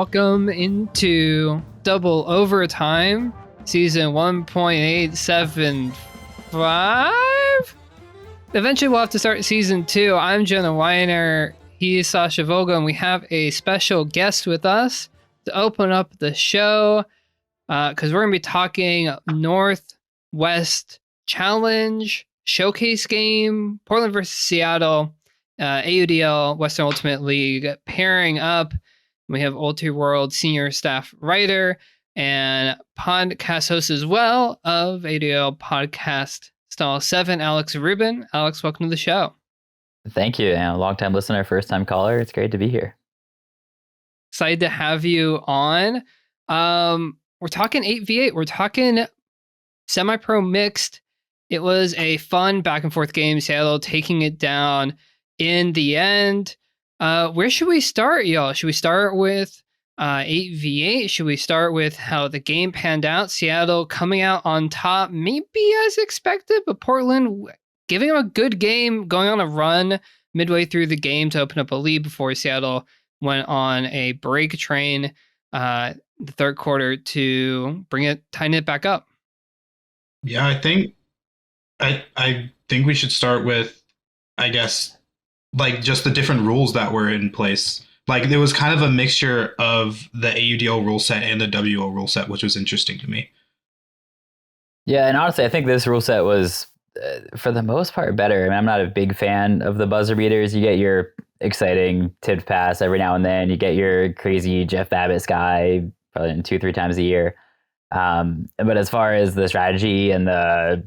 Welcome into Double Overtime, season 1.875. Eventually, we'll have to start season 2. I'm Jenna Weiner. He's Sascha Vogel, and we have a special guest with us to open up the show because we're going to be talking Northwest Challenge Showcase game, Portland versus Seattle, AUDL, Western Ultimate League, pairing up. We have Ulti World senior staff writer and podcast host as well of AUDL podcast Stall 7, Alex Rubin. Alex, welcome to the show. Thank you. And a long-time listener, first-time caller. It's great to be here. Excited to have you on. We're talking 8v8. We're talking semi-pro mixed. It was a fun back-and-forth game. Seattle taking it down in the end. Where should we start, y'all? Should we start with 8v8? Should we start with how the game panned out? Seattle coming out on top, maybe as expected, but Portland giving them a good game, going on a run midway through the game to open up a lead before Seattle went on a break train the third quarter to tighten it back up. Yeah, I think we should start with, I guess, like just the different rules that were in place. Like there was kind of a mixture of the AUDL rule set and the WUL rule set, which was interesting to me. Yeah, and honestly, I think this rule set was, for the most part, better. I mean, I'm not a big fan of the buzzer beaters. You get your exciting tipped pass every now and then. You get your crazy Jeff Babbitt guy probably 2-3 times a year. But as far as the strategy and the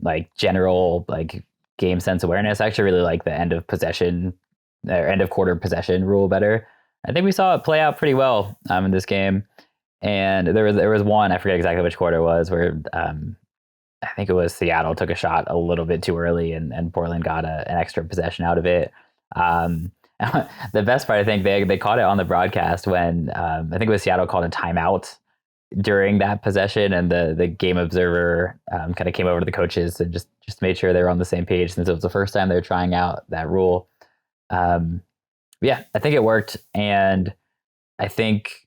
like general like game sense awareness, I actually really like the end of possession or end of quarter possession rule better. I think we saw it play out pretty well in this game. And there was one, I forget exactly which quarter it was, where I think it was Seattle took a shot a little bit too early and Portland got an extra possession out of it. The best part, I think they caught it on the broadcast when I think it was Seattle called a timeout during that possession, and the game observer kind of came over to the coaches and just made sure they were on the same page since it was the first time they were trying out that rule. Yeah, I think it worked, and I think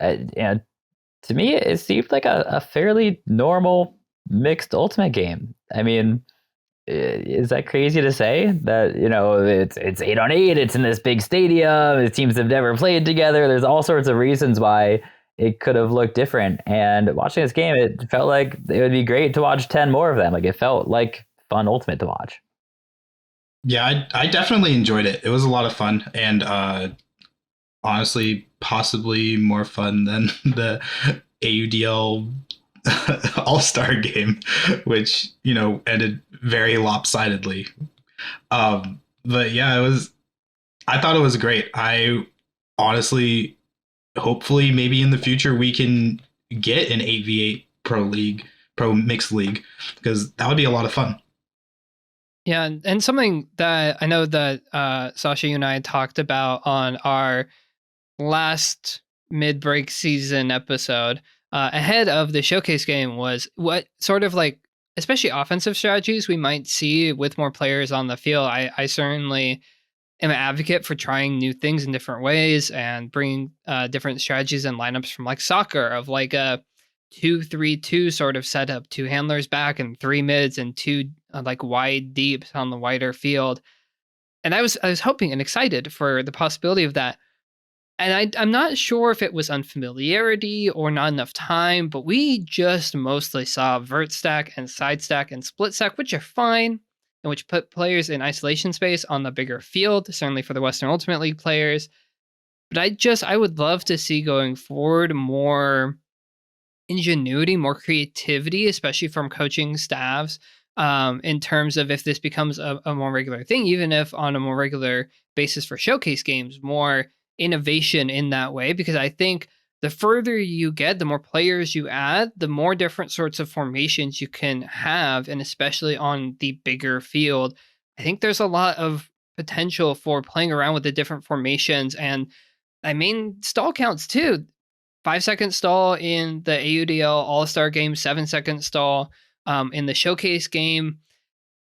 to me it seemed like a fairly normal mixed ultimate game. I mean, is that crazy to say that, it's 8-on-8, it's in this big stadium, the teams have never played together, there's all sorts of reasons why it could have looked different. And watching this game, it felt like it would be great to watch 10 more of them. Like it felt like fun ultimate to watch. Yeah, I definitely enjoyed it. It was a lot of fun, and honestly, possibly more fun than the AUDL All-Star game, which, ended very lopsidedly. But yeah, I thought it was great. I honestly, hopefully maybe in the future we can get an 8v8 pro mixed league, because that would be a lot of fun. Yeah, and something that I know that Sascha, you and I talked about on our last mid-break season episode ahead of the showcase game was what sort of like, especially offensive strategies we might see with more players on the field. I certainly am an advocate for trying new things in different ways and bringing different strategies and lineups from like soccer of like a 2-3-2 sort of setup, 2 handlers back and 3 mids and 2 like wide deeps on the wider field. And I was hoping and excited for the possibility of that. And I'm not sure if it was unfamiliarity or not enough time, but we just mostly saw vert stack and side stack and split stack, which are fine and which put players in isolation space on the bigger field, certainly for the Western Ultimate League players. But I would love to see going forward more ingenuity, more creativity, especially from coaching staffs, in terms of if this becomes a more regular thing, even if on a more regular basis for showcase games, more innovation in that way. Because I think the further you get, the more players you add, the more different sorts of formations you can have, and especially on the bigger field, I think there's a lot of potential for playing around with the different formations. And I mean, stall counts too. 5-second stall in the AUDL All-Star game, 7-second stall in the showcase game.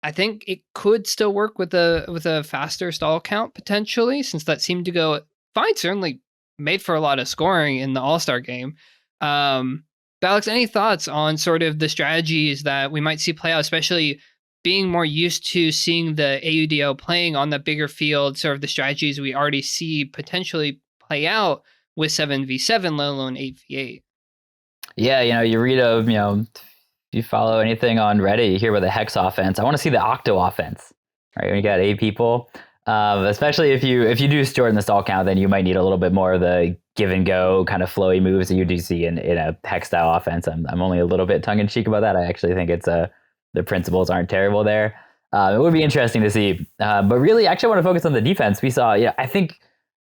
I think it could still work with a faster stall count potentially, since that seemed to go fine. Certainly made for a lot of scoring in the All-Star game. But Alex, any thoughts on sort of the strategies that we might see play out, especially being more used to seeing the AUDL playing on the bigger field, sort of the strategies we already see potentially play out with 7v7, let alone 8v8? Yeah, you read of, if you follow anything on Reddit, you hear about the Hex offense. I want to see the Octo offense, right? When you got 8 people, especially if you do shorten the stall count, then you might need a little bit more of the give and go kind of flowy moves that you do see in a Hex style offense. I'm only a little bit tongue in cheek about that. I actually think it's the principles aren't terrible there. It would be interesting to see, but really, actually, I want to focus on the defense. We saw, I think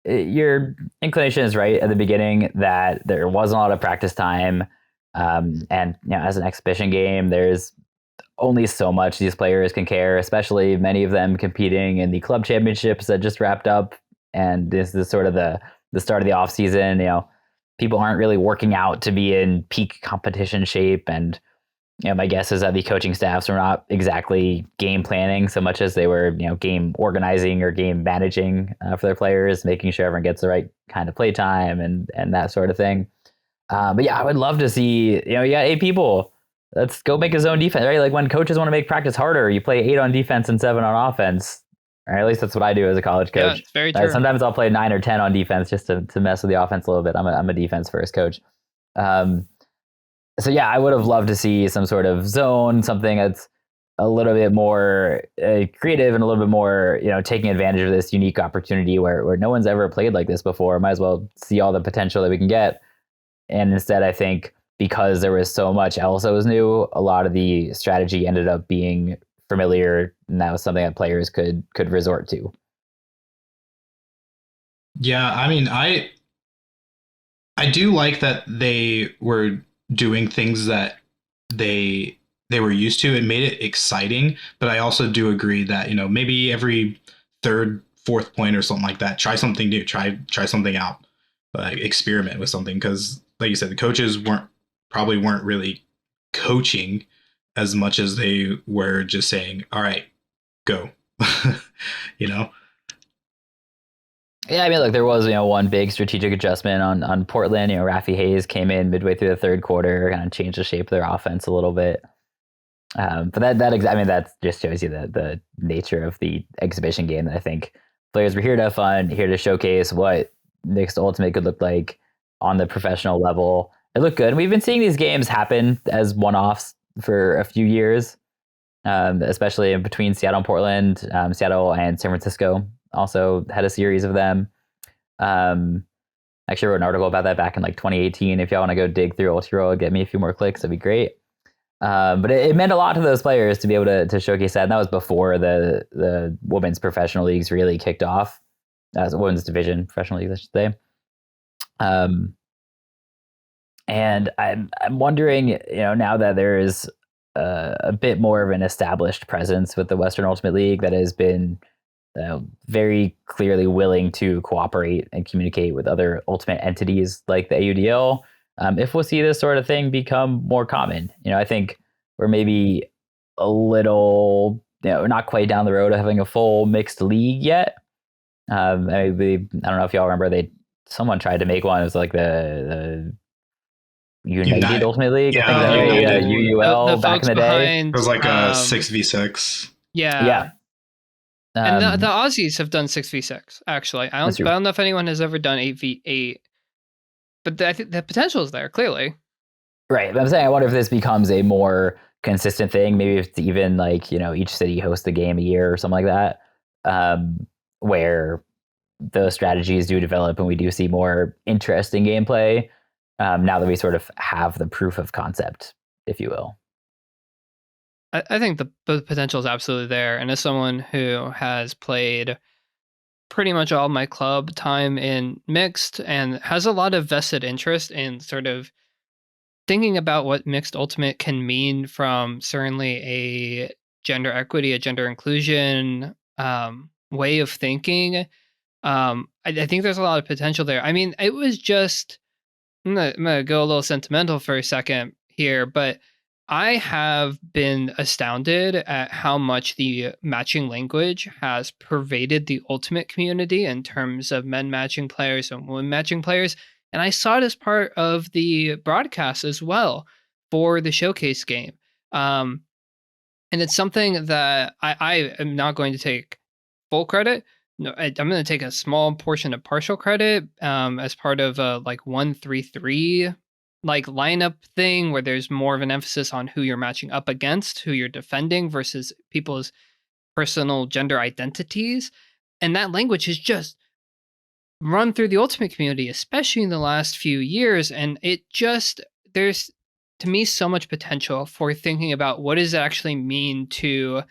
your inclination is right at the beginning that there wasn't a lot of practice time. And as an exhibition game, there's only so much these players can care, especially many of them competing in the club championships that just wrapped up. And this is sort of the start of the off season. People aren't really working out to be in peak competition shape. And my guess is that the coaching staffs were not exactly game planning so much as they were, game organizing or game managing for their players, making sure everyone gets the right kind of play time and that sort of thing. But yeah, I would love to see, you got 8 people. Let's go make a zone defense, right? Like when coaches want to make practice harder, you play 8 on defense and 7 on offense. Or at least that's what I do as a college coach. Yeah, it's very true. Sometimes I'll play 9 or 10 on defense just to mess with the offense a little bit. I'm a defense first coach. So yeah, I would have loved to see some sort of zone, something that's a little bit more creative and a little bit more, taking advantage of this unique opportunity where no one's ever played like this before. Might as well see all the potential that we can get. And instead, I think because there was so much else that was new, a lot of the strategy ended up being familiar, and that was something that players could resort to. Yeah, I mean, I do like that they were doing things that they were used to. It made it exciting, but I also do agree that, maybe every third, fourth point or something like that, try something new, try something out, like experiment with something. Because like you said, the coaches probably weren't really coaching as much as they were just saying, all right, go. Yeah, I mean, look, there was, one big strategic adjustment on Portland. Rafi Hayes came in midway through the third quarter, kind of changed the shape of their offense a little bit. But that just shows you the nature of the exhibition game. That I think players were here to have fun, here to showcase what mixed ultimate could look like on the professional level. It looked good. And we've been seeing these games happen as one-offs for a few years, especially in between Seattle and Portland. Seattle and San Francisco also had a series of them. Actually wrote an article about that back in like 2018. If y'all want to go dig through Ultra, get me a few more clicks, that'd be great. But it meant a lot to those players to be able to showcase that. And that was before the women's professional leagues really kicked off. As women's division professional leagues, I should say. And I'm wondering, now that there is a bit more of an established presence with the Western Ultimate League that has been very clearly willing to cooperate and communicate with other Ultimate entities like the AUDL, if we'll see this sort of thing become more common. I think we're maybe a little, we're not quite down the road of having a full mixed league yet. I don't know if y'all remember, someone tried to make one. It was like the United Ultimate League. Yeah, I think that UUL the back in the day. It was like a 6v6. Yeah. And the Um, Aussies have done 6v6, actually. I That's true. don't know if anyone has ever done 8v8, but I think the potential is there, clearly. Right. But I'm saying I wonder if this becomes a more consistent thing. Maybe if it's even like, each city hosts a game a year or something like that, where those strategies do develop and we do see more interesting gameplay now that we sort of have the proof of concept, if you will. I think the potential is absolutely there. And as someone who has played pretty much all my club time in mixed and has a lot of vested interest in sort of thinking about what mixed ultimate can mean from certainly a gender equity, a gender inclusion way of thinking, I think there's a lot of potential there. I mean, it was just, I'm gonna go a little sentimental for a second here, but I have been astounded at how much the matching language has pervaded the Ultimate community in terms of men matching players and women matching players. And I saw it as part of the broadcast as well for the showcase game. Um, and it's something that I am not going to take full credit. No, I'm going to take a small portion of partial credit as part of a like 1-3-3 like lineup thing where there's more of an emphasis on who you're matching up against, who you're defending versus people's personal gender identities. And that language has just run through the Ultimate community, especially in the last few years. And it just, there's to me so much potential for thinking about what does it actually mean to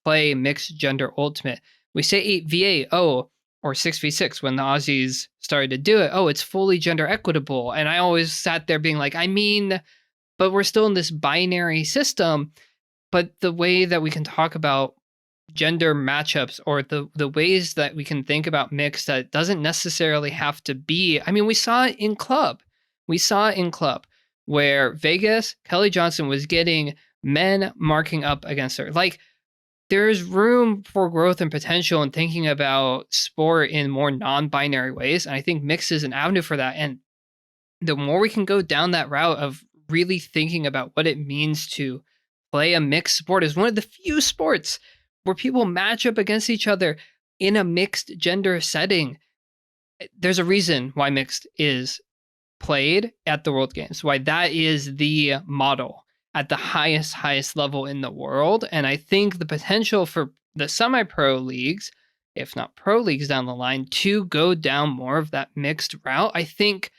play mixed gender Ultimate. We say 8v8, oh, or 6v6 when the Aussies started to do it. Oh, it's fully gender equitable. And I always sat there being like, I mean, but we're still in this binary system. But the way that we can talk about gender matchups or the ways that we can think about mix that doesn't necessarily have to be, I mean, we saw it in club. We saw it in club where Vegas, Kelly Johnson was getting men marking up against her. Like, there's room for growth and potential in thinking about sport in more non-binary ways. And I think mix is an avenue for that. And the more we can go down that route of really thinking about what it means to play a mixed sport is one of the few sports where people match up against each other in a mixed gender setting. There's a reason why mixed is played at the World Games, why that is the model at the highest level in the world. And I think the potential for the semi-pro leagues, if not pro leagues down the line, to go down more of that mixed route, I think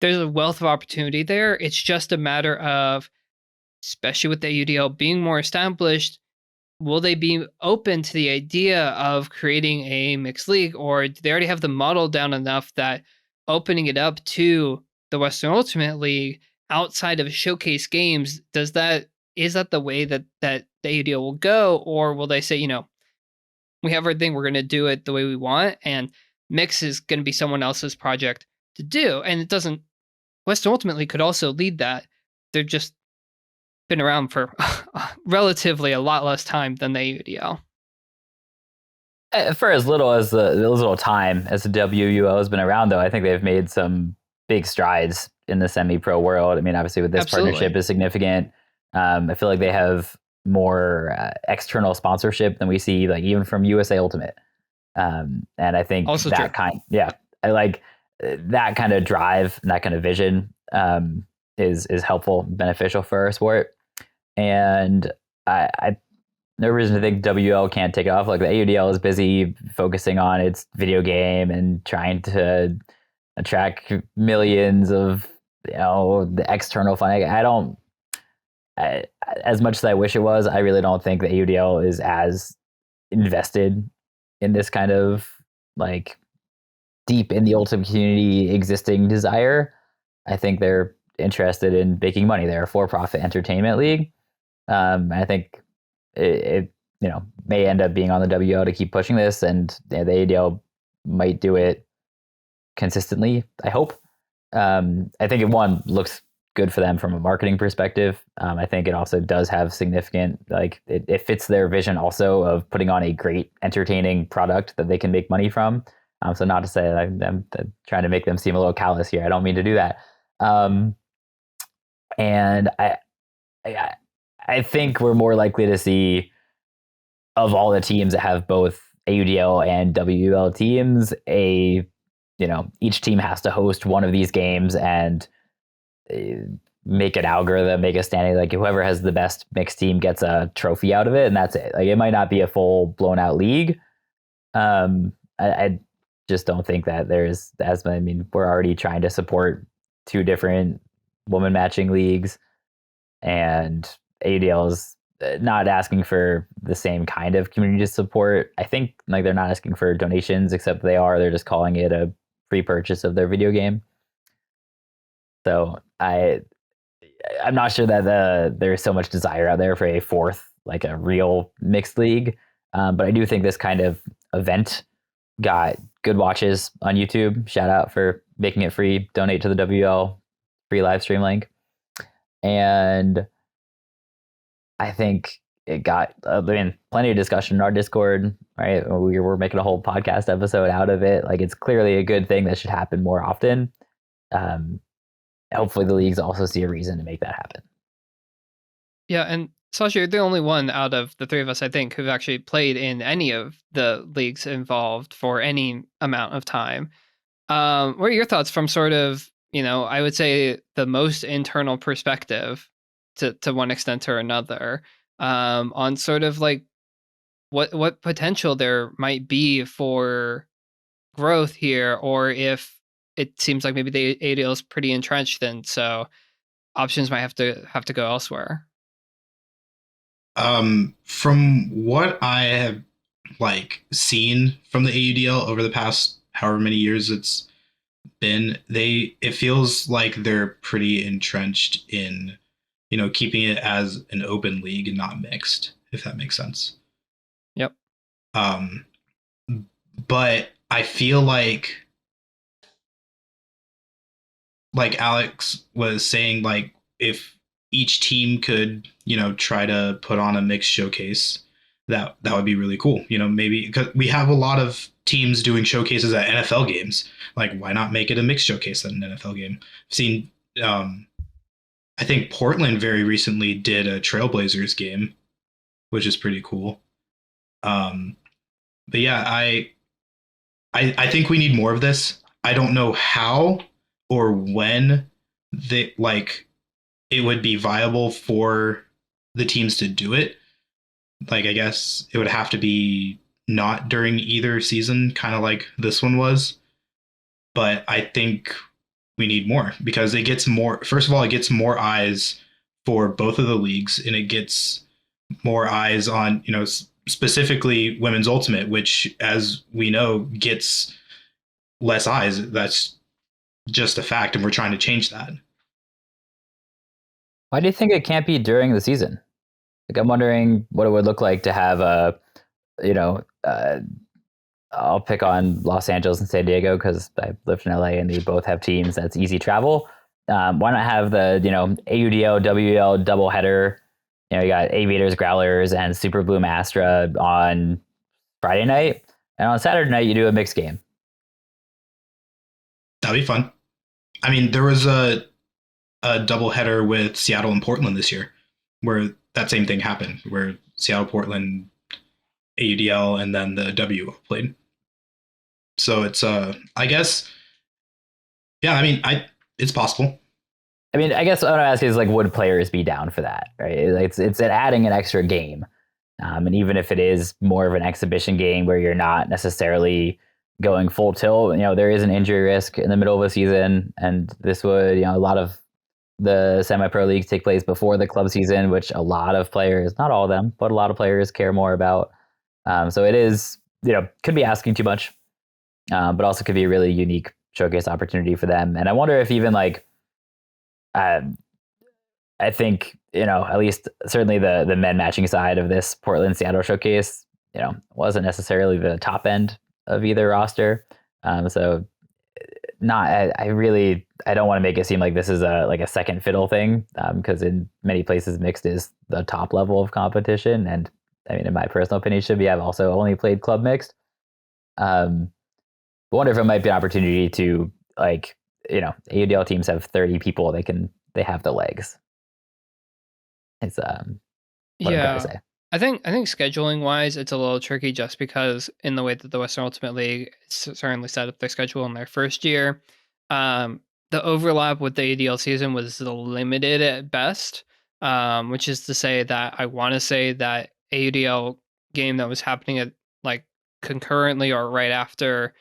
there's a wealth of opportunity there. It's just a matter of, especially with the AUDL being more established, will they be open to the idea of creating a mixed league, or do they already have the model down enough that opening it up to the Western Ultimate League outside of showcase games, is that the way that the AUDL will go, or will they say, we have everything, we're going to do it the way we want, and mix is going to be someone else's project to do, and it doesn't. Western Ultimate League could also lead that. They've just been around for relatively a lot less time than the AUDL. For as little time as the WUL has been around, though, I think they've made some big strides in the semi-pro world. I mean, obviously with this partnership is significant. I feel like they have more external sponsorship than we see, like even from USA Ultimate. And I think Also that true. I like that kind of drive and that kind of vision is helpful, beneficial for our sport. And I no reason to think WL can't take it off. Like the AUDL is busy focusing on its video game and trying to attract millions of the external funding. As much as I wish it was, I really don't think the AUDL is as invested in this kind of like deep in the Ultimate community existing desire. I think they're interested in making money. They're a for-profit entertainment league. I think it may end up being on the WO to keep pushing this, and the ADL might do it consistently, I hope. I think it looks good for them from a marketing perspective. I think it also does have significant, like it fits their vision also of putting on a great entertaining product that they can make money from. So not to say that I'm trying to make them seem a little callous here. I don't mean to do that. And I think we're more likely to see, of all the teams that have both AUDL and WUL teams, each team has to host one of these games and make an algorithm, make a standing, like whoever has the best mixed team gets a trophy out of it, and that's it. Like it might not be a full blown out league. I just don't think that there's we're already trying to support two different woman matching leagues, and AUDL is not asking for the same kind of community support. I think like they're not asking for donations, except they're just calling it a free purchase of their video game. So I'm not sure that there's so much desire out there for a fourth, like a real mixed league. But I do think this kind of event got good watches on YouTube. Shout out for making it free. Donate to the WL free live stream link. And I think it got, plenty of discussion in our Discord, right? We were making a whole podcast episode out of it. Like, it's clearly a good thing that should happen more often. Hopefully the leagues also see a reason to make that happen. Yeah, and Sasha, you're the only one out of the three of us, I think, who've actually played in any of the leagues involved for any amount of time. What are your thoughts from sort of, I would say the most internal perspective to one extent or another, on sort of like what potential there might be for growth here, or if it seems like maybe the ADL is pretty entrenched, and so options might have to go elsewhere. From what I have seen from the AUDL over the past however many years it's been, it feels like they're pretty entrenched in keeping it as an open league and not mixed, if that makes sense. Yep. But I feel like Alex was saying, if each team could try to put on a mixed showcase, that would be really cool. Maybe because we have a lot of teams doing showcases at NFL games. Like, why not make it a mixed showcase at an NFL game? I've seen, I think Portland very recently did a Trailblazers game, which is pretty cool. But yeah, I think we need more of this. I don't know how or when it would be viable for the teams to do it. I guess it would have to be not during either season, kind of like this one was. But I think we need more, because it gets more. First of all, it gets more eyes for both of the leagues, and it gets more eyes on specifically women's ultimate, which, as we know, gets less eyes. That's just a fact, and we're trying to change that. Why do you think it can't be during the season? I'm wondering what it would look like to have I'll pick on Los Angeles and San Diego because I lived in LA and they both have teams that's easy travel. Why not have the AUDL WUL doubleheader? You got Aviators, Growlers, and Super Bloom Astra on Friday night, and on Saturday night you do a mixed game. That'd be fun. I mean, there was a doubleheader with Seattle and Portland this year, where that same thing happened, where Seattle, Portland, AUDL, and then the W played. So it's I guess, yeah. I mean, it's possible. I mean, I guess what I'm asking is would players be down for that? Right? It's adding an extra game, and even if it is more of an exhibition game where you're not necessarily going full tilt, there is an injury risk in the middle of a season, and this would, a lot of the semi-pro leagues take place before the club season, which a lot of players, not all of them, but a lot of players care more about. So it is, could be asking too much, but also could be a really unique showcase opportunity for them. And I wonder if even I think, at least certainly the men matching side of this Portland Seattle showcase, wasn't necessarily the top end of either roster. So I don't want to make it seem like this is a second fiddle thing, because in many places mixed is the top level of competition. And I mean, in my personal opinion, should be. I've also only played club mixed. I wonder if it might be an opportunity to AUDL teams have 30 people. They have the legs. It's what I'm trying to say. I think scheduling wise, it's a little tricky just because in the way that the Western Ultimate League certainly set up their schedule in their first year, the overlap with the ADL season was limited at best, which is to say that I want to say that AUDL game that was happening at concurrently or right after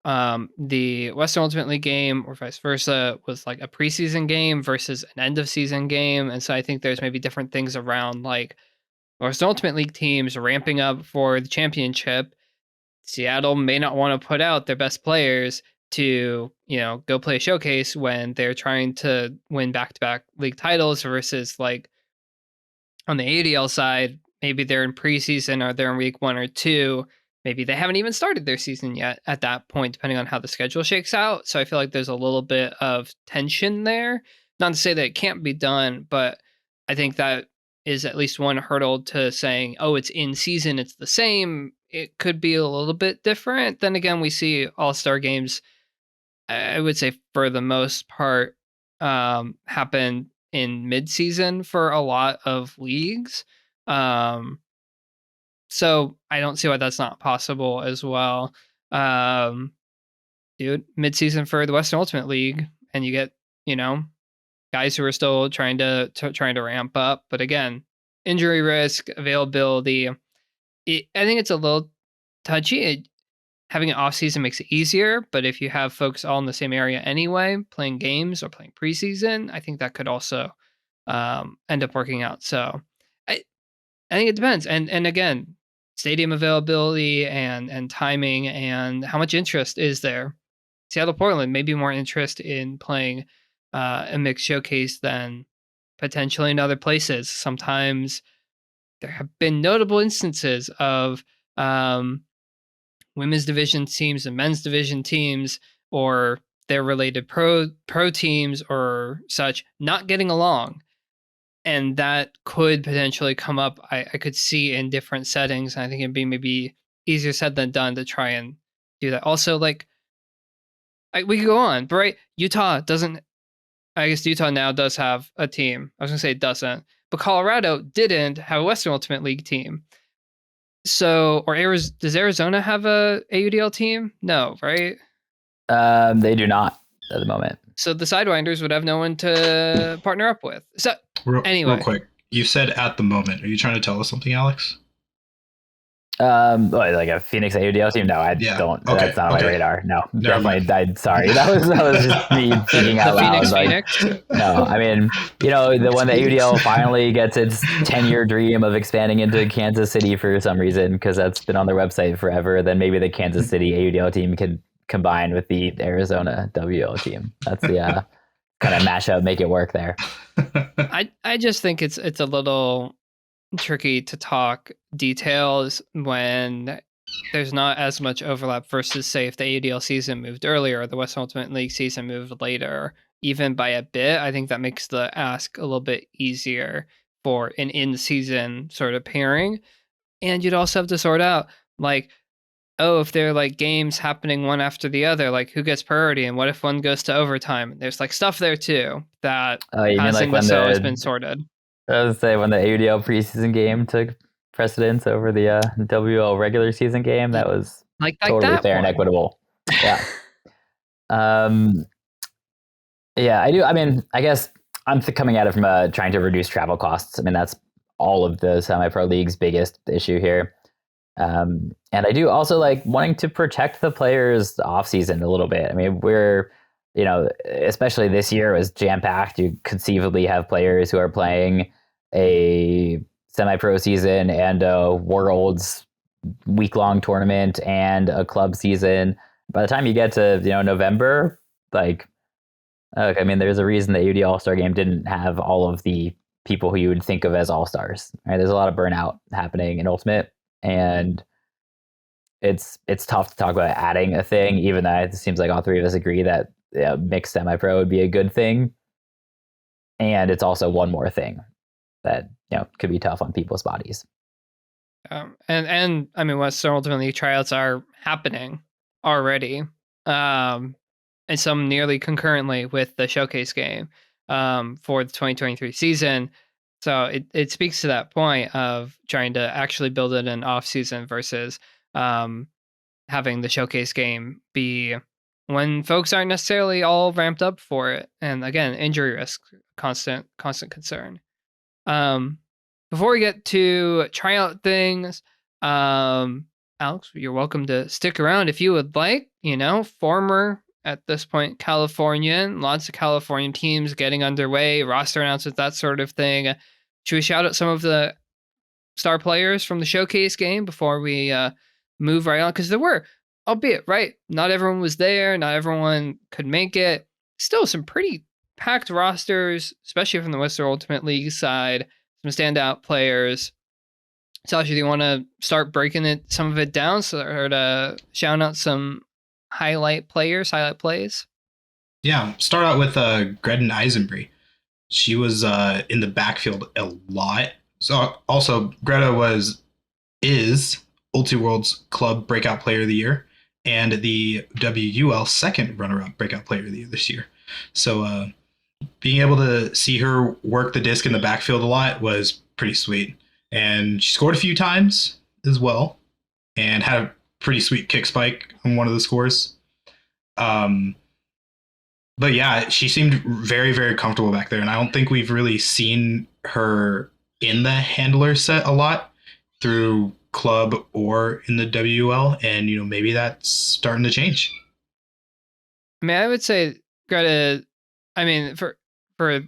the Western Ultimate League game, or vice versa, was a preseason game versus an end of season game. And so I think there's maybe different things around Western Ultimate League teams ramping up for the championship. Seattle may not want to put out their best players to, go play a showcase when they're trying to win back-to-back league titles versus on the ADL side, maybe they're in preseason or they're in week 1 or 2. Maybe they haven't even started their season yet at that point, depending on how the schedule shakes out. So I feel like there's a little bit of tension there. Not to say that it can't be done, but I think that is at least one hurdle to saying, oh, it's in season, it's the same. It could be a little bit different. Then again, we see all-star games, I would say for the most part, happen in mid-season for a lot of leagues. So I don't see why that's not possible as well. Dude, mid-season for the Western Ultimate League, and you get, guys who are still trying to ramp up. But again, injury risk, availability. I think it's a little touchy. Having an off season makes it easier, but if you have folks all in the same area anyway, playing games or playing preseason, I think that could also end up working out. So I think it depends. And again, stadium availability and timing and how much interest is there. Seattle, Portland, maybe more interest in playing a mixed showcase than potentially in other places. Sometimes there have been notable instances of women's division teams and men's division teams, or their related pro teams or such, not getting along. And that could potentially come up, I could see in different settings. And I think it'd be maybe easier said than done to try and do that. Also, like, we could go on, but right, Utah doesn't. I guess Utah now does have a team. I was gonna say it doesn't, but Colorado didn't have a Western Ultimate League team. So, or does Arizona have a AUDL team? No, right? They do not at the moment. So the Sidewinders would have no one to partner up with. So anyway, real quick, you said at the moment. Are you trying to tell us something, Alex? Like a Phoenix AUDL team? No, I don't. Okay, that's not on my radar. No, definitely. I'm sorry. That was just me thinking out loud. Phoenix? No, I mean, the one that AUDL finally gets its 10-year dream of expanding into Kansas City for some reason, because that's been on their website forever. Then maybe the Kansas City AUDL team could combine with the Arizona WUL team. That's the kind of mashup, make it work there. I just think it's a little tricky to talk details when there's not as much overlap versus, say, if the AUDL season moved earlier or the Western Ultimate League season moved later, even by a bit. I think that makes the ask a little bit easier for an in-season sort of pairing. And you'd also have to sort out, like, oh, if they're like games happening one after the other, like who gets priority, and what if one goes to overtime? There's like stuff there too that hasn't necessarily been sorted. I was say when the AUDL preseason game took precedence over the WL regular season game, that was like totally fair and equitable. Yeah. Yeah, I do. I mean, I guess I'm coming at it from trying to reduce travel costs. I mean, that's all of the semi-pro league's biggest issue here. And I do also like wanting to protect the players off season a little bit. I mean, we're, especially this year was jam-packed. You conceivably have players who are playing a semi-pro season and a Worlds week-long tournament and a club season. By the time you get to November, like, I mean, there's a reason the AUD All-Star Game didn't have all of the people who you would think of as all-stars. Right? There's a lot of burnout happening in Ultimate, and it's tough to talk about adding a thing, even though it seems like all three of us agree that mixed semi-pro would be a good thing. And it's also one more thing that could be tough on people's bodies. And I mean, Western Ultimate League tryouts are happening already, and some nearly concurrently with the showcase game for the 2023 season. So it speaks to that point of trying to actually build it in off season versus having the showcase game be when folks aren't necessarily all ramped up for it. And again, injury risk, constant concern. Before we get to tryout things, Alex, you're welcome to stick around if you would like. Former, at this point, Californian, lots of Californian teams getting underway, roster announcements, that sort of thing. Should we shout out some of the star players from the showcase game before we move right on? Because there were, albeit, right, not everyone was there, not everyone could make it. Still some pretty packed rosters, especially from the Western Ultimate League side. Some standout players. Sascha, do you want to start breaking some of it down, or to shout out some highlight plays? Yeah, start out with Gredden Eisenbree. She was in the backfield a lot So also Greta is Ultiworld's Club Breakout Player of the Year and the WUL second runner-up Breakout Player of the Year this year. So being able to see her work the disc in the backfield a lot was pretty sweet. And she scored a few times as well and had a pretty sweet kick spike on one of the scores. Um, but yeah, she seemed very, very comfortable back there. And I don't think we've really seen her in the handler set a lot through club or in the WL. And, maybe that's starting to change. I mean, I would say Greta, I mean, for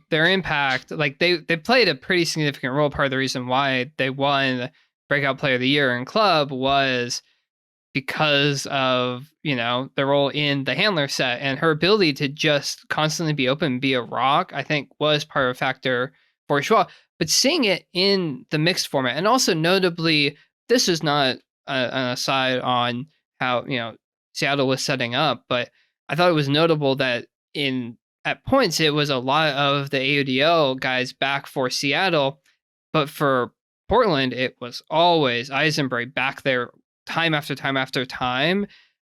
their impact, like they played a pretty significant role. Part of the reason why they won Breakout Player of the Year in club was because of, their role in the handler set, and her ability to just constantly be open, be a rock, I think was part of a factor for Schwa. But seeing it in the mixed format, and also notably, this is not an aside on how, Seattle was setting up, but I thought it was notable that at points it was a lot of the AUDL guys back for Seattle, but for Portland it was always Eisenberg back there time after time after time.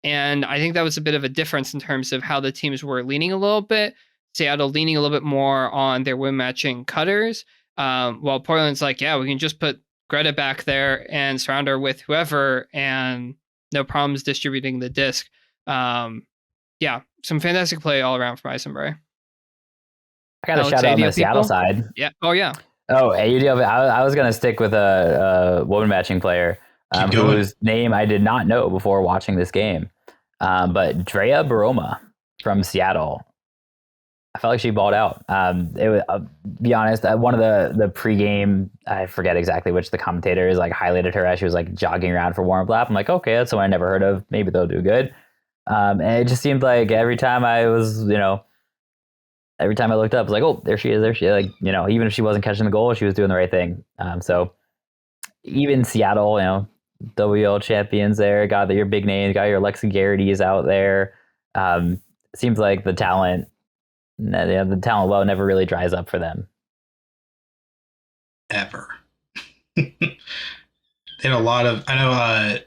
And I think that was a bit of a difference in terms of how the teams were leaning a little bit. Seattle leaning a little bit more on their win matching cutters, while Portland's like, yeah, we can just put Greta back there and surround her with whoever, and no problems distributing the disc. Yeah, some fantastic play all around from Eisenberg. I got a shout out on the Seattle side. Yeah. Oh, yeah. Oh, AUDL. I was going to stick with a woman matching player whose name I did not know before watching this game. But Drea Baroma from Seattle. I felt like she balled out. It was, be honest, one of the pregame, I forget exactly which the commentator is, like highlighted her as she was like jogging around for warm-up lap. I'm like, okay, that's someone I never heard of. Maybe they'll do good. And it just seemed like every time I was, every time I looked up, I was like, oh, there she is. Like, even if she wasn't catching the goal, she was doing the right thing. So even Seattle, WL champions there, got your big names, got your Alexa Garrity's out there. Seems like the talent well never really dries up for them. Ever. They had a lot of, I know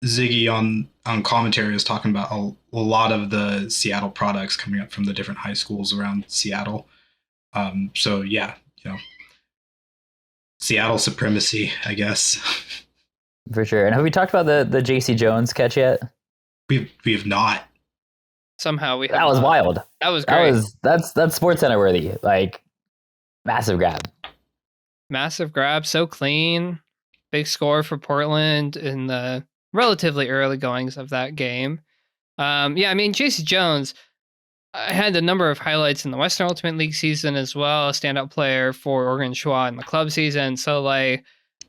Ziggy on commentary was talking about a lot of the Seattle products coming up from the different high schools around Seattle. So yeah, Seattle supremacy, I guess. For sure. And have we talked about the JC Jones catch yet? We have not. Somehow we have that was not. Wild. That was great. That's Sports Center worthy. Like, massive grab. Massive grab, so clean. Big score for Portland in the relatively early goings of that game. Yeah, I mean, JC Jones had a number of highlights in the Western Ultimate League season as well, a standout player for Oregon Schwa in the club season. So, like,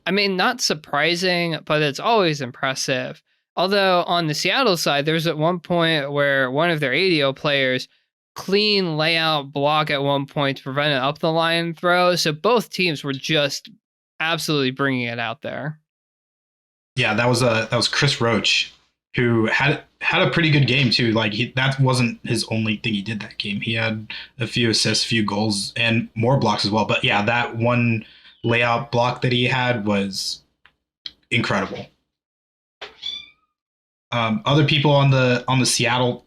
I mean, not surprising, but it's always impressive. Although on the Seattle side, there was at one point where one of their ADO players clean layout block at one point to prevent an up the line throw. So both teams were just absolutely bringing it out there. Yeah, that was Chris Roach, who had a pretty good game too. Like that wasn't his only thing he did that game. He had a few assists, a few goals, and more blocks as well. But yeah, that one layout block that he had was incredible. Other people on the Seattle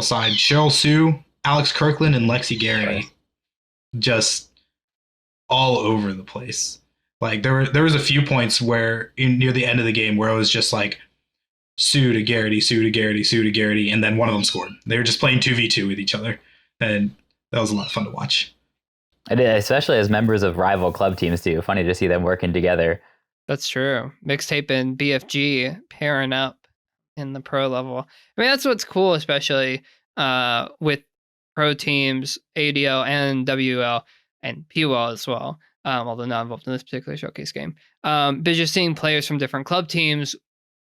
side, Cheryl Sue, Alex Kirkland, and Lexi Garrity, just all over the place. Like there was a few points where near the end of the game where it was just like Sue to Garrity, Sue to Garrity, Sue to Garrity, and then one of them scored. They were just playing 2v2 with each other, and that was a lot of fun to watch. It is, especially as members of rival club teams too. Funny to see them working together. That's true. Mixtape and BFG pairing up in the pro level. I mean, that's what's cool, especially with pro teams, ADL and WL and PWL as well, although not involved in this particular showcase game. But just seeing players from different club teams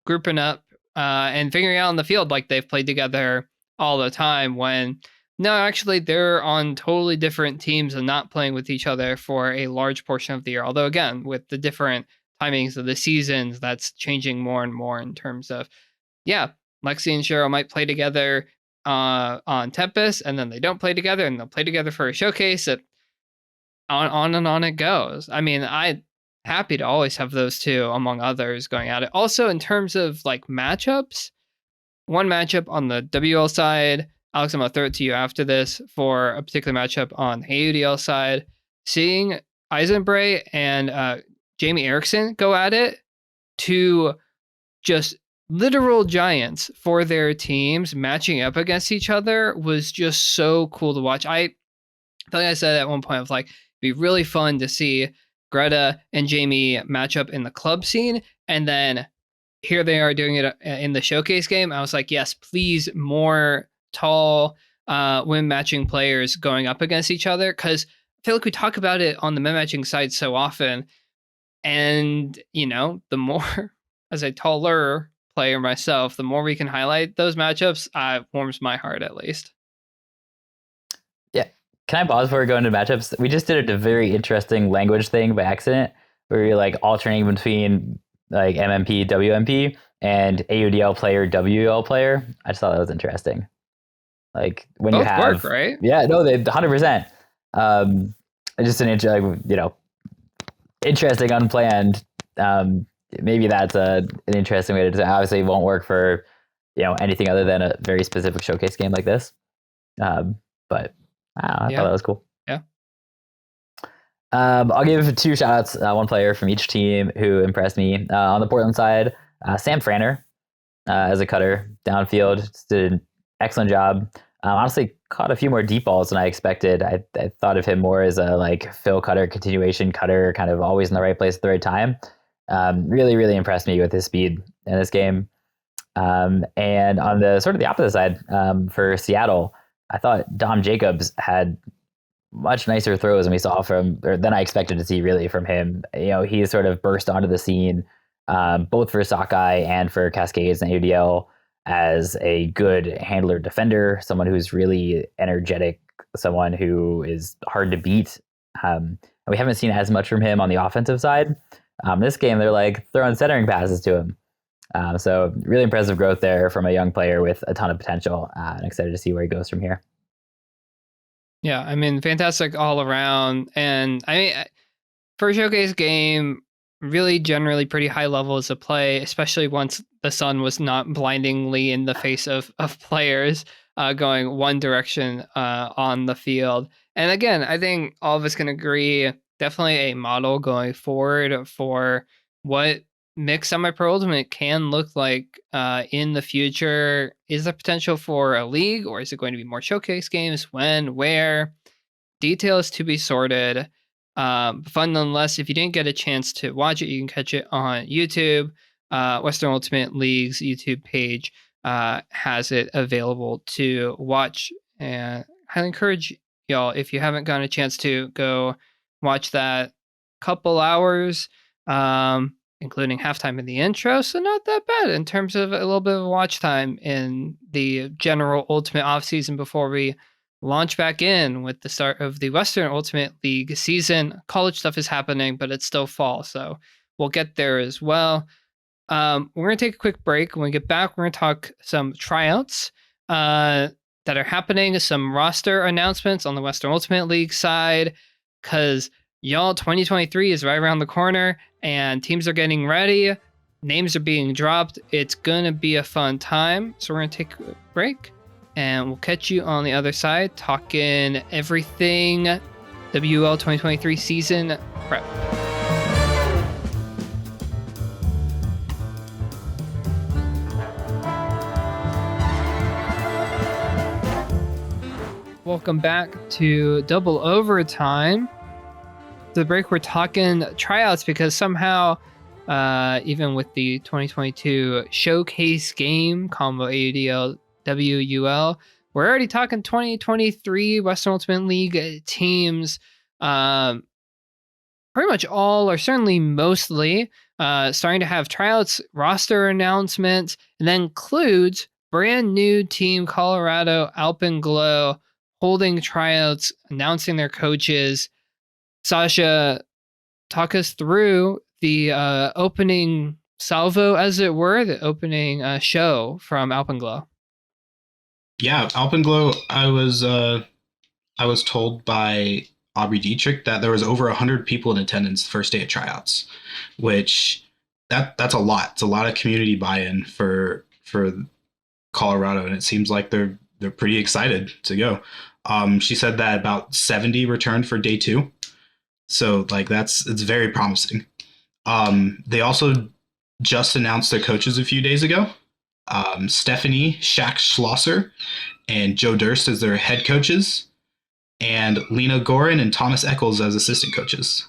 grouping up and figuring out on the field like they've played together all the time, when no, actually they're on totally different teams and not playing with each other for a large portion of the year. Although again, with the different timings of the seasons, that's changing more and more in terms of, yeah, Lexi and Cheryl might play together on Tempest, and then they don't play together, and they'll play together for a showcase. on and on it goes. I mean, I happy to always have those two among others going at it. Also, in terms of like matchups, one matchup on the WL side, Alex, I'm gonna throw it to you after this for a particular matchup on the AUDL side. Seeing Eisenbray and Jamie Erickson go at it, two just literal giants for their teams matching up against each other, was just so cool to watch. I think I said at one point, of like, it'd be really fun to see Greta and Jamie match up in the club scene, and then here they are doing it in the showcase game. I was like, yes, please, more tall women matching players going up against each other, because I feel like we talk about it on the men matching side so often, and the more as a taller player myself, the more we can highlight those matchups, warms my heart at least. Yeah. Can I pause before we go into matchups? We just did a very interesting language thing by accident, where you're like alternating between like MMP, WMP, and AUDL player, WUL player. I just thought that was interesting. Like when Both you have, work, right? yeah, no, they 100%. Just an interesting, unplanned. Maybe that's an interesting way to do it. Obviously, it won't work for anything other than a very specific showcase game like this. But I thought that was cool. Yeah. I'll give two shout outs, one player from each team who impressed me. On the Portland side, Sam Franner as a cutter downfield, just did an excellent job. Honestly, caught a few more deep balls than I expected. I thought of him more as a like fill cutter, continuation cutter, kind of always in the right place at the right time. Really, really impressed me with his speed in this game. And on the sort of the opposite side, for Seattle, I thought Dom Jacobs had much nicer throws than we saw than I expected to see really from him. He sort of burst onto the scene, both for Sockeye and for Cascades and AUDL, as a good handler defender, someone who's really energetic, someone who is hard to beat. We haven't seen as much from him on the offensive side. This game, they're like throwing centering passes to him. So really impressive growth there from a young player with a ton of potential. And excited to see where he goes from here. Yeah, I mean, fantastic all around. And I mean, for a showcase game, really generally pretty high levels of play, especially once the sun was not blindingly in the face of players going one direction on the field. And again, I think all of us can agree, definitely a model going forward for what mixed semi-pro ultimate can look like in the future. Is there potential for a league, or is it going to be more showcase games? When, where? Details to be sorted. Fun nonetheless. If you didn't get a chance to watch it, you can catch it on YouTube. Western Ultimate League's YouTube page has it available to watch, and I highly encourage y'all, if you haven't gotten a chance to, go watch that. Couple hours, including halftime in the intro, so not that bad in terms of a little bit of watch time in the general Ultimate off season before we launch back in with the start of the Western Ultimate League season. College stuff is happening, but it's still fall, so we'll get there as well. We're going to take a quick break. When we get back, we're going to talk some tryouts that are happening, some roster announcements on the Western Ultimate League side, because y'all, 2023 is right around the corner, and teams are getting ready. Names are being dropped. It's going to be a fun time, so we're going to take a break. And we'll catch you on the other side, talking everything WUL 2023 season prep. Welcome back to Double Overtime. The break, we're talking tryouts, because somehow, even with the 2022 showcase game combo AUDL WUL, we're already talking 2023 Western Ultimate League teams. Pretty much all, or certainly mostly, starting to have tryouts, roster announcements, and that includes brand new team Colorado Alpenglow holding tryouts, announcing their coaches. Sascha, talk us through the opening salvo, as it were, the opening show from Alpenglow. Yeah, Alpenglow, I was told by Aubrey Dietrich, that there was over 100 people in attendance the first day of tryouts, which that's a lot. It's a lot of community buy-in for Colorado, and it seems like they're pretty excited to go. She said that about 70 returned for day 2, so like it's very promising. They also just announced their coaches a few days ago. Stephanie Shack Schlosser and Joe Durst as their head coaches, and Lena Gorin and Thomas Eccles as assistant coaches.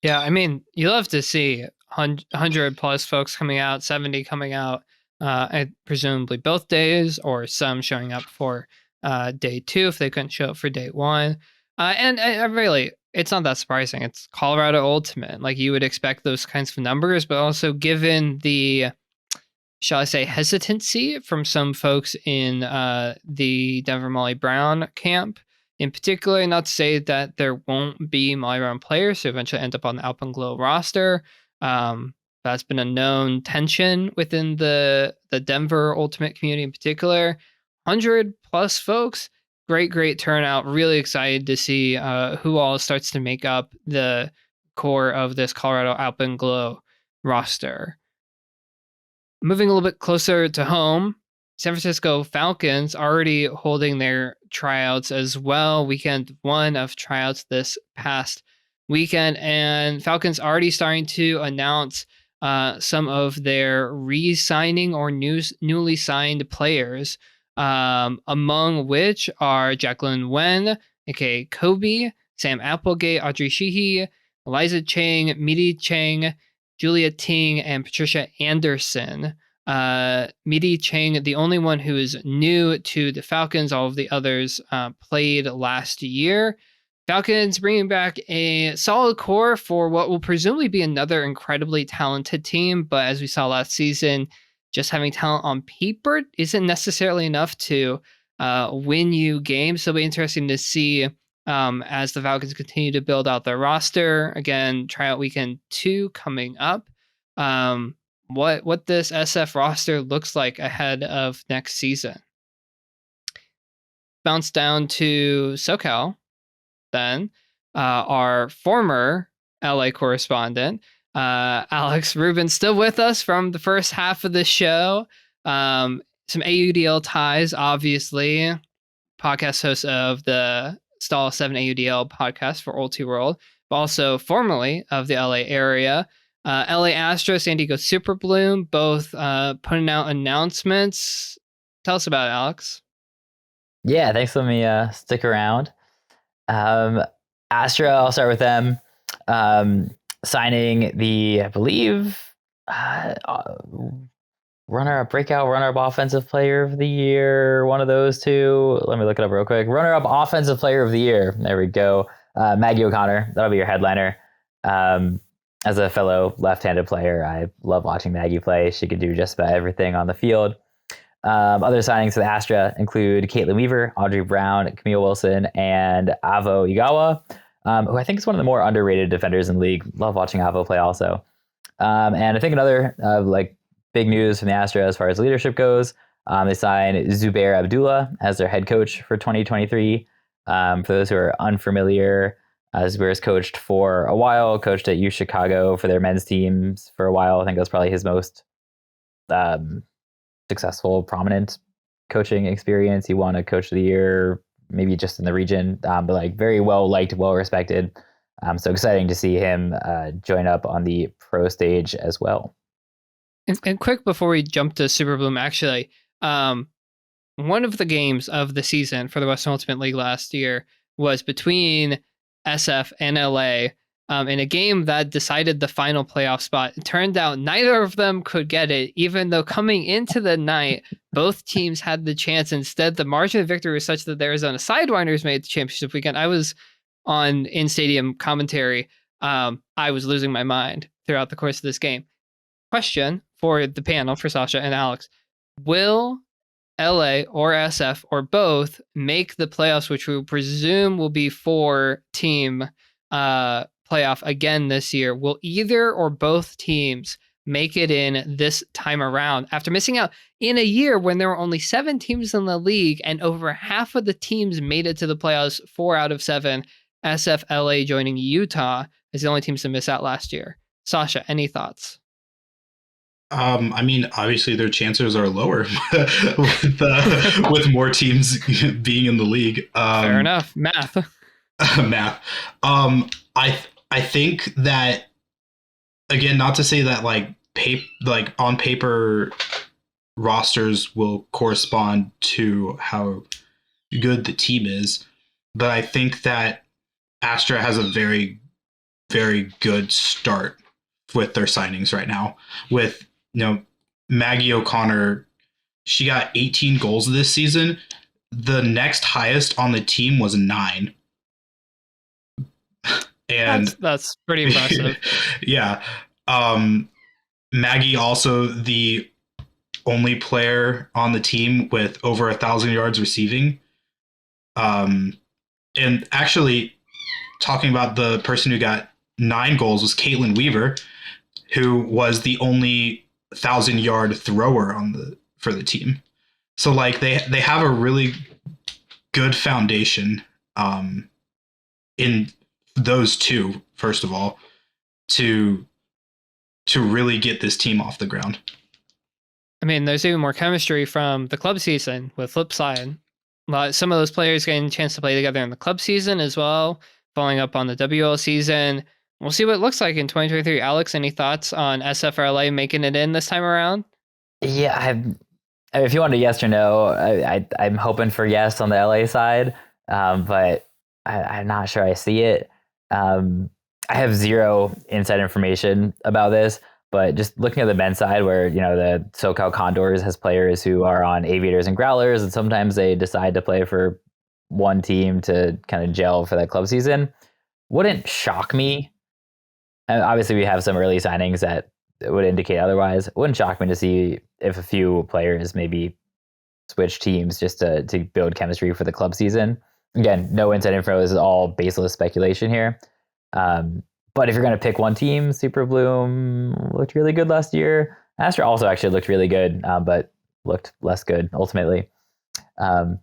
Yeah, I mean, you love to see 100 plus folks coming out, 70 coming out, and presumably both days, or some showing up for day 2 if they couldn't show up for day 1. And I really, it's not that surprising. It's Colorado Ultimate. Like, you would expect those kinds of numbers, but also given the, shall I say, hesitancy from some folks in the Denver Molly Brown camp, in particular, not to say that there won't be Molly Brown players who eventually end up on the Alpenglow roster. That's been a known tension within the Denver Ultimate community in particular. 100 plus folks, great turnout. Really excited to see who all starts to make up the core of this Colorado Alpenglow roster. Moving a little bit closer to home, San Francisco Falcons already holding their tryouts as well. Weekend 1 of tryouts this past weekend, and Falcons already starting to announce some of their re-signing or newly signed players, among which are Jacqueline Wen, aka Kobe, Sam Applegate, Audrey Sheehy, Eliza Chang, Midi Chang, Julia Ting, and Patricia Anderson. Midi Chang, the only one who is new to the Falcons. All of the others played last year. Falcons bringing back a solid core for what will presumably be another incredibly talented team. But as we saw last season, just having talent on paper isn't necessarily enough to win you games. So it'll be interesting to see as the Falcons continue to build out their roster. Again, tryout weekend 2 coming up. What this SF roster looks like ahead of next season. Bounce down to SoCal, then our former LA correspondent, Alex Rubin, still with us from the first half of the show. Some AUDL ties, obviously. Podcast host of the Stall 7 AUDL podcast for Ulti World, but also formerly of the LA area. LA Astros, San Diego Super Bloom, both putting out announcements. Tell us about it, Alex. Yeah, thanks for letting me stick around. Astra, I'll start with them. Signing the, I believe, breakout runner-up offensive player of the year, one of those two. Let me look it up real quick. Runner-up offensive player of the year. There we go. Maggie O'Connor. That'll be your headliner. As a fellow left-handed player, I love watching Maggie play. She can do just about everything on the field. Other signings for the Astra include Caitlin Weaver, Audrey Brown, Camille Wilson, and Avo Igawa, who I think is one of the more underrated defenders in the league. Love watching Avo play also. And I think another big news from the Astra as far as leadership goes, they signed Zubair Abdullah as their head coach for 2023. For those who are unfamiliar, Zubair has coached for a while, coached at U Chicago for their men's teams for a while. I think that's probably his most successful, prominent coaching experience. He won a Coach of the Year, maybe just in the region, but very well liked, well respected. So exciting to see him join up on the pro stage as well. And quick before we jump to Super Bloom, actually, one of the games of the season for the Western Ultimate League last year was between SF and LA in a game that decided the final playoff spot. It turned out neither of them could get it, even though coming into the night, both teams had the chance. Instead, the margin of victory was such that the Arizona Sidewinders made the championship weekend. I was on in-stadium commentary. I was losing my mind throughout the course of this game. Question for the panel, for Sascha and Alex. Will LA or SF or both make the playoffs, which we presume will be 4-team playoff again this year? Will either or both teams make it in this time around after missing out in a year when there were only 7 teams in the league and over half of the teams made it to the playoffs, 4 out of 7. SFLA joining Utah as the only teams to miss out last year. Sascha, any thoughts? I mean, obviously their chances are lower with more teams being in the league. Fair enough. Math. Math. I think that, again, not to say that like on paper rosters will correspond to how good the team is, but I think that Astra has a very, very good start with their signings right now. With Maggie O'Connor, she got 18 goals this season. The next highest on the team was 9. And that's pretty impressive. Yeah. Maggie also the only player on the team with over 1,000 yards receiving. And actually, talking about the person who got 9 goals was Caitlin Weaver, who was the only 1,000-yard thrower for the team. So like they have a really good foundation in those two, first of all, to really get this team off the ground. I mean, there's even more chemistry from the club season with Flipside. Some of those players getting a chance to play together in the club season as well, following up on the WUL season. We'll see what it looks like in 2023. Alex, any thoughts on SFRLA making it in this time around? Yeah, if you want a yes or no, I'm hoping for yes on the LA side, but I'm not sure I see it. I have zero inside information about this, but just looking at the men's side where, the SoCal Condors has players who are on Aviators and Growlers, and sometimes they decide to play for one team to kind of gel for that club season. Wouldn't shock me. And obviously, we have some early signings that would indicate otherwise. It wouldn't shock me to see if a few players maybe switch teams just to build chemistry for the club season. Again, no inside info. This is all baseless speculation here. But if you're going to pick one team, Super Bloom looked really good last year. Astra also actually looked really good, but looked less good ultimately. And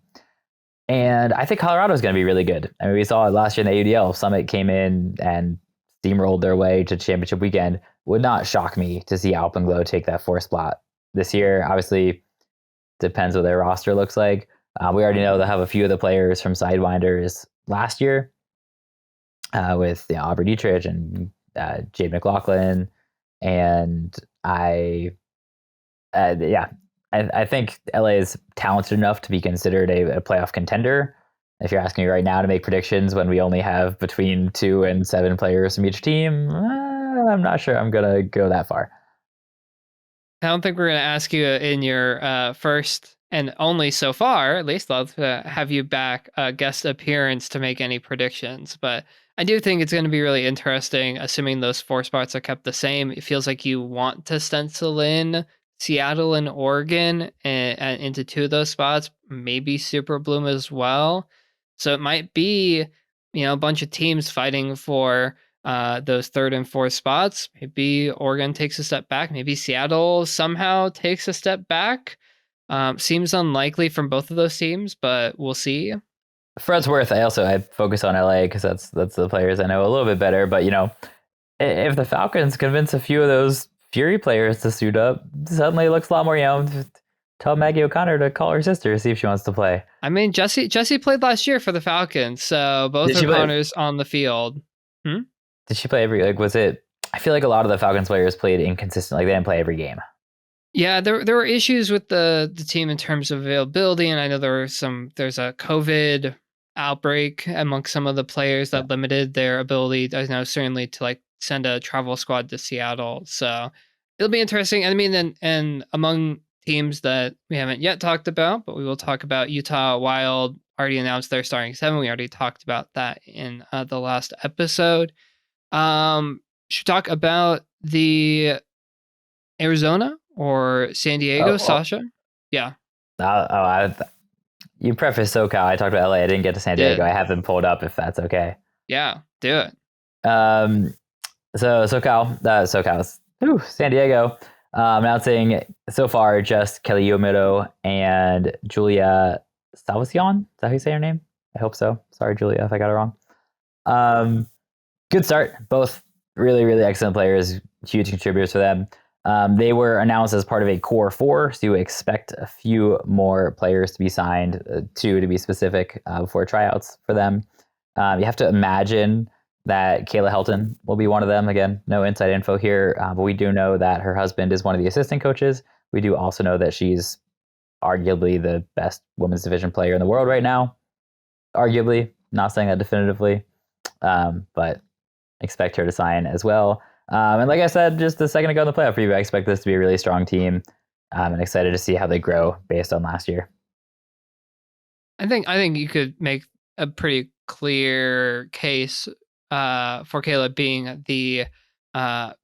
I think Colorado is going to be really good. I mean, we saw it last year in the AUDL. Summit came in and steamrolled their way to championship weekend. Would not shock me to see Alpenglow take that 4th spot this year. Obviously, depends what their roster looks like. We already know they'll have a few of the players from Sidewinders last year with Aubrey Dietrich and Jade McLaughlin. And I think LA is talented enough to be considered a playoff contender. If you're asking me right now to make predictions when we only have between 2 and 7 players from each team, I'm not sure I'm going to go that far. I don't think we're going to ask you in your first and only so far, at least, love to have you back guest appearance to make any predictions. But I do think it's going to be really interesting, assuming those 4 spots are kept the same. It feels like you want to stencil in Seattle and Oregon and into 2 of those spots, maybe Super Bloom as well. So it might be, a bunch of teams fighting for those 3rd and 4th spots. Maybe Oregon takes a step back. Maybe Seattle somehow takes a step back. Seems unlikely from both of those teams, but we'll see. For what's worth, I focus on LA because that's the players I know a little bit better. But if the Falcons convince a few of those Fury players to suit up, suddenly it looks a lot more. Tell Maggie O'Connor to call her sister to see if she wants to play. I mean, Jessie played last year for the Falcons, so both O'Connors on the field. Did she play every? Was it? I feel like a lot of the Falcons players played inconsistent. Like they didn't play every game. Yeah, there were issues with the team in terms of availability, and I know there's a COVID outbreak amongst some of the players that limited their ability. I know certainly to send a travel squad to Seattle. So it'll be interesting. I mean, and among teams that we haven't yet talked about, but we will talk about, Utah Wild already announced their starting 7. We already talked about that in the last episode. Should we talk about the Arizona or San Diego, Sascha? Yeah. You prefaced SoCal. I talked about LA. I didn't get to San Diego. I have them pulled up if that's okay. Yeah, do it. So SoCal, SoCal's Ooh, San Diego. Announcing so far just Kelly Yomito and Julia Salvacion. Is that how you say her name? I hope so. Sorry, Julia, if I got it wrong. Good start. Both really, really excellent players, huge contributors for them. They were announced as part of a core four, so you expect a few more players to be signed, two to be specific, before tryouts for them. You have to imagine that Kayla Helton will be one of them. Again, no inside info here, but we do know that her husband is one of the assistant coaches. We do also know that she's arguably the best women's division player in the world right now. Arguably, not saying that definitively, but expect her to sign as well. And like I said just a second ago in the playoff preview, I expect this to be a really strong team. And excited to see how they grow based on last year. I think you could make a pretty clear case for Kayla being the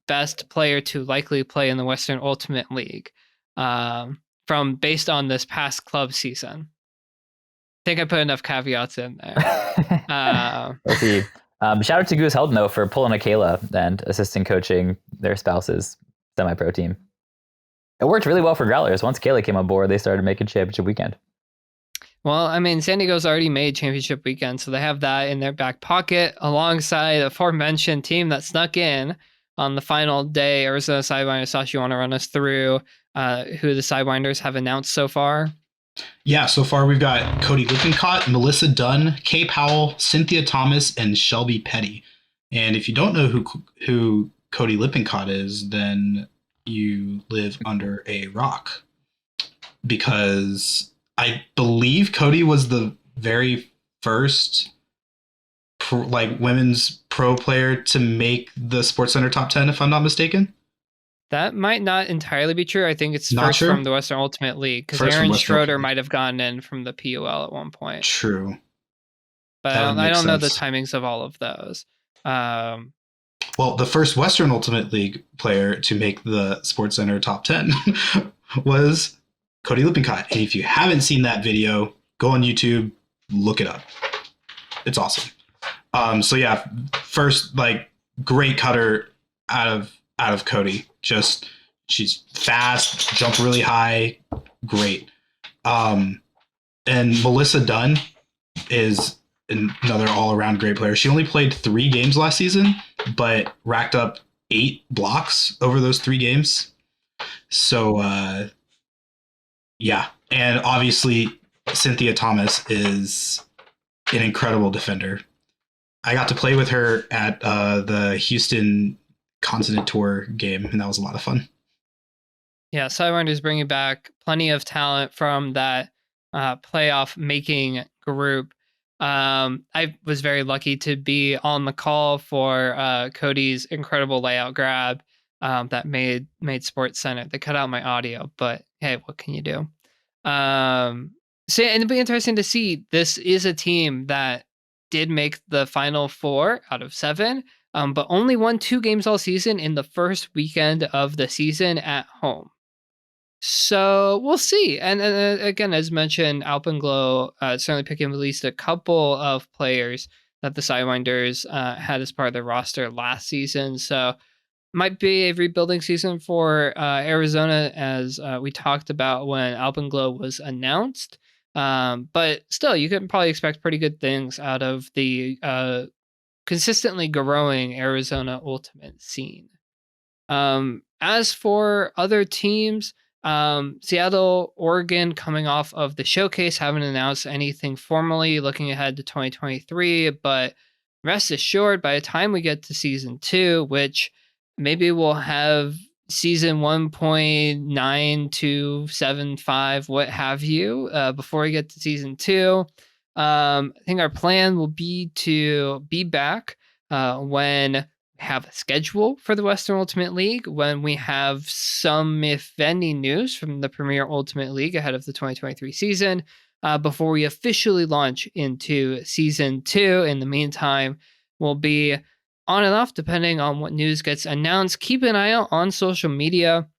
best player to likely play in the Western Ultimate League from based on this past club season. I think I put enough caveats in there. We'll see. Shout out to Goose Helton, though, for pulling a Kayla and assistant coaching their spouse's semi-pro team. It worked really well for Growlers. Once Kayla came on board, they started making championship weekend. Well, I mean, San Diego's already made championship weekend, so they have that in their back pocket alongside a aforementioned team that snuck in on the final day. Arizona Sidewinders. Sascha, you want to run us through who the Sidewinders have announced so far? Yeah, so far we've got Cody Lippincott, Melissa Dunn, Kay Powell, Cynthia Thomas, and Shelby Petty. And if you don't know who Cody Lippincott is, then you live under a rock. Because I believe Cody was the very first women's pro player to make the SportsCenter top 10, if I'm not mistaken. That might not entirely be true. I think it's Not first sure? from the Western Ultimate League because First from Aaron Western Schroeder Ultimate might have gone in from the PUL at one point. True. But That would I make don't know the sense. timings of all of those. Well, the first Western Ultimate League player to make the SportsCenter top 10 was Cody Lippincott. And if you haven't seen that video, go on YouTube, look it up. It's awesome. So yeah, first great cutter out of Cody. Just she's fast, jump really high, great. And Melissa Dunn is another all-around great player. She only played 3 games last season, but racked up 8 blocks over those 3 games. So yeah, and obviously Cynthia Thomas is an incredible defender. I got to play with her at the Houston Continent Tour game, and that was a lot of fun. Yeah, Sidewinders bringing back plenty of talent from that playoff making group. I was very lucky to be on the call for Cody's incredible layout grab that made SportsCenter. They cut out my audio, but hey, what can you do? So and it'd be interesting to see. This is a team that did make the final 4 out of 7, but only won 2 games all season in the first weekend of the season at home. So we'll see. And again, as mentioned, Alpenglow certainly picking at least a couple of players that the Sidewinders had as part of their roster last season. So might be a rebuilding season for Arizona, as we talked about when Alpenglow was announced. But still, you can probably expect pretty good things out of the consistently growing Arizona Ultimate scene. As for other teams, Seattle, Oregon, coming off of the showcase, haven't announced anything formally looking ahead to 2023, but rest assured, by the time we get to season 2, which maybe we'll have season 1.9275, what have you, before we get to season 2, I think our plan will be to be back when have a schedule for the Western Ultimate League, when we have some, if any, news from the Premier Ultimate League ahead of the 2023 season, before we officially launch into season 2. In the meantime, we'll be on and off depending on what news gets announced. Keep an eye out on social media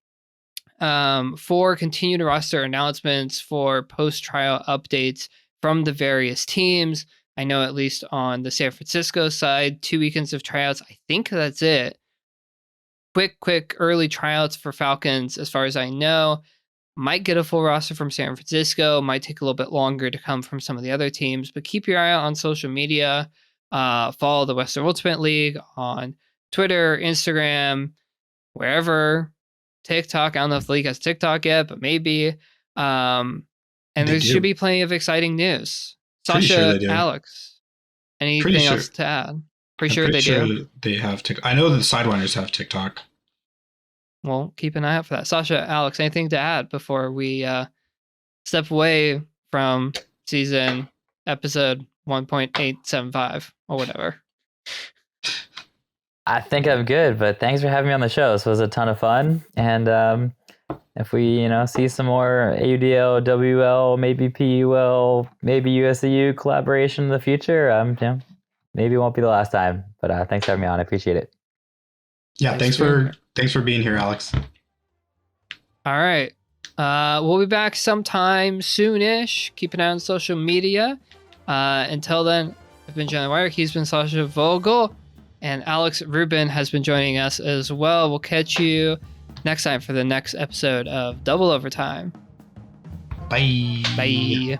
for continued roster announcements, for post-trial updates from the various teams. I know at least on the San Francisco side, 2 weekends of tryouts. I think that's it. quick early tryouts for Falcons, as far as I know. Might get a full roster from San Francisco. Might take a little bit longer to come from some of the other teams, but keep your eye out on social media. Follow the Western Ultimate League on Twitter, Instagram, wherever. TikTok. I don't know if the league has TikTok yet, but maybe. And there should be plenty of exciting news. Pretty Sascha, sure they do. Alex, anything else to add? Pretty sure they do. They have TikTok. I know the Sidewinders have TikTok. Well, keep an eye out for that. Sascha, Alex, anything to add before we step away from season episode 1.875 or whatever? I think I'm good, but thanks for having me on the show. This was a ton of fun. And if we, see some more AUDL, WUL, maybe PUL, maybe USAU collaboration in the future, maybe it won't be the last time. But thanks for having me on. I appreciate it. Yeah, thanks for being here, Alex. All right. We'll be back sometime soonish. Keep an eye on social media. Until then, I've been Jenna Wyrick. He's been Sascha Vogel. And Alex Rubin has been joining us as well. We'll catch you next time for the next episode of Double Overtime. Bye. Bye.